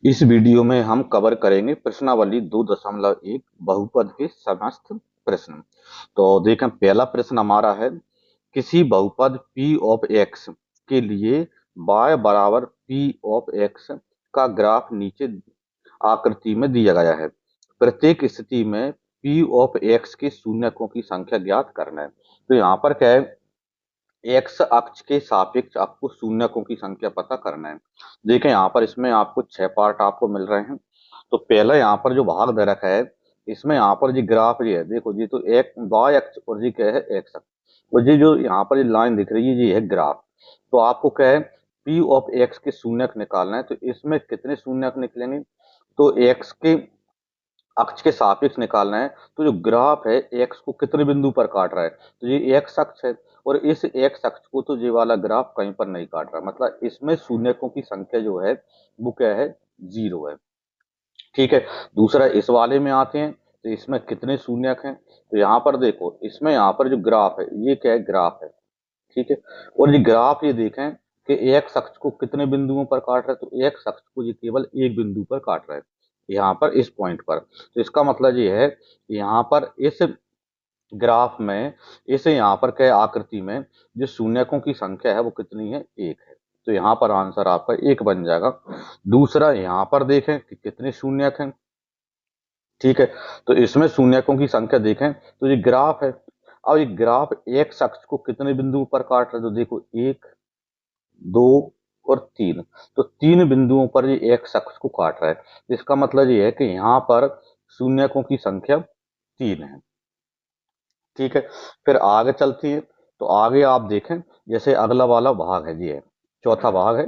इस वीडियो में हम कवर करेंगे प्रश्नावली 2.1 बहुपद के समस्त प्रश्न। तो देखें, पहला प्रश्न हमारा है, किसी बहुपद p ऑफ x के लिए y बराबर p ऑफ x का ग्राफ नीचे आकृति में दिया गया है। प्रत्येक स्थिति में p ऑफ x के शून्यकों की संख्या ज्ञात करना है। तो यहाँ पर क्या है, एक्स अक्ष के सापेक्ष आपको शून्यकों की संख्या पता करना है। देखें, यहाँ पर इसमें आपको 6 पार्ट आपको मिल रहे हैं। तो पहला यहाँ पर जो भाग दे रखा है, इसमें यहाँ पर जी ग्राफ ये है, देखो जी, तो एक वाई अक्ष और जी क्या है, एक्स अक्ष। और जी जो यहाँ पर ये लाइन दिख रही है, ये है ग्राफ। तो आपको क्या है, पी ऑफ एक्स के शून्यक निकालना है। तो इसमें कितने शून्यक निकलेंगे, तो एक्स के अक्ष के सापेक्ष निकालना है। तो जो ग्राफ है एक्स को कितने बिंदु पर काट रहा है, तो ये एक्स अक्ष है। और इस एक्स अक्ष को तो ये वाला ग्राफ कहीं पर नहीं काट रहा, मतलब इसमें शून्यकों की संख्या जो है वो क्या है, 0 है। ठीक है, दूसरा इस वाले में आते हैं। तो इसमें कितने शून्यक हैं, तो यहाँ पर देखो, इसमें यहाँ पर जो ग्राफ है ये क्या है, ग्राफ है। ठीक है, और ये ग्राफ ये देखें कि एक्स अक्ष को कितने बिंदुओं पर काट रहा है, तो एक्स अक्ष को ये केवल एक बिंदु पर काट रहा है, यहाँ पर इस पॉइंट पर। तो इसका मतलब ये है कि यहाँ पर इस ग्राफ में, इस यहाँ पर क्या आकृति में जो शून्यकों की संख्या है वो कितनी है, एक है। तो यहाँ पर आंसर आपका एक बन जाएगा। दूसरा यहाँ पर देखें कि कितने शून्यक हैं। ठीक है, तो इसमें शून्यकों की संख्या देखें तो ये ग्राफ है। अब ये ग्राफ एक्स अक्ष को कितने बिंदुओं पर काट रहा है, तो देखो एक, दो और तीन। तो तीन बिंदुओं पर ये एक्स अक्ष को काट रहा है। इसका मतलब ये है कि यहाँ पर शून्यकों की संख्या 3 है। ठीक है, फिर आगे चलती है। तो आगे आप देखें, जैसे अगला वाला भाग है, ये है चौथा भाग है,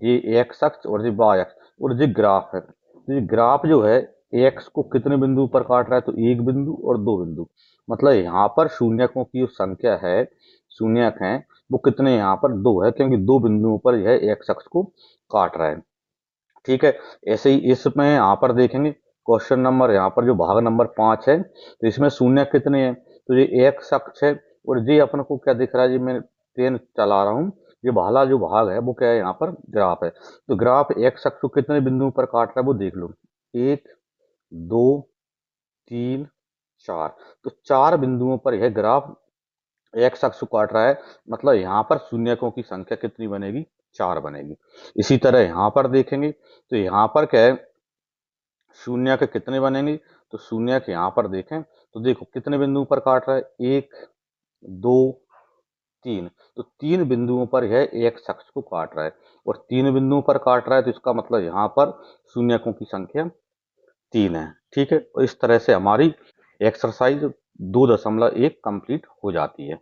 ये एक्स अक्ष और ये वाई अक्ष और ये ग्राफ है। तो ये ग्राफ जो है एक्स को कितने बिंदु पर काट रहा है, तो एक बिंदु और दो बिंदु। मतलब यहाँ पर शून्यकों की जो संख्या है, शून्यक है, वो कितने यहाँ पर दो है, क्योंकि दो बिंदुओं पर यह एक्स अक्ष को काट रहा है। ठीक है, ऐसे ही इसमें यहाँ पर देखेंगे, क्वेश्चन नंबर यहाँ पर जो भाग नंबर 5 है, तो इसमें शून्य कितने हैं, तो ये एक्स अक्ष है। और ये अपन को क्या दिख रहा है, जी मैं पेन चला रहा हूँ, ये भाला जो भाग है वो क्या है, यहाँ पर ग्राफ है। तो ग्राफ एक्स अक्ष को कितने बिंदुओं पर काट रहा है वो देख लो, एक, दो, तीन, चार। तो चार बिंदुओं पर यह ग्राफ एक्स अक्ष को काट रहा है। मतलब यहाँ पर शून्यकों की संख्या कितनी बनेगी, 4 बनेगी। इसी तरह यहाँ पर देखेंगे, तो यहाँ पर क्या है, शून्य के कितने बनेंगे, तो शून्य के यहाँ पर देखें तो देखो कितने बिंदुओं पर काट रहा है, एक, दो, तीन। तो तीन बिंदुओं पर यह एक शख्स को काट रहा है, और तीन बिंदुओं पर काट रहा है, तो इसका मतलब यहाँ पर शून्यकों की संख्या 3 है। ठीक है, और इस तरह से हमारी एक्सरसाइज 2.1 कंप्लीट हो जाती है।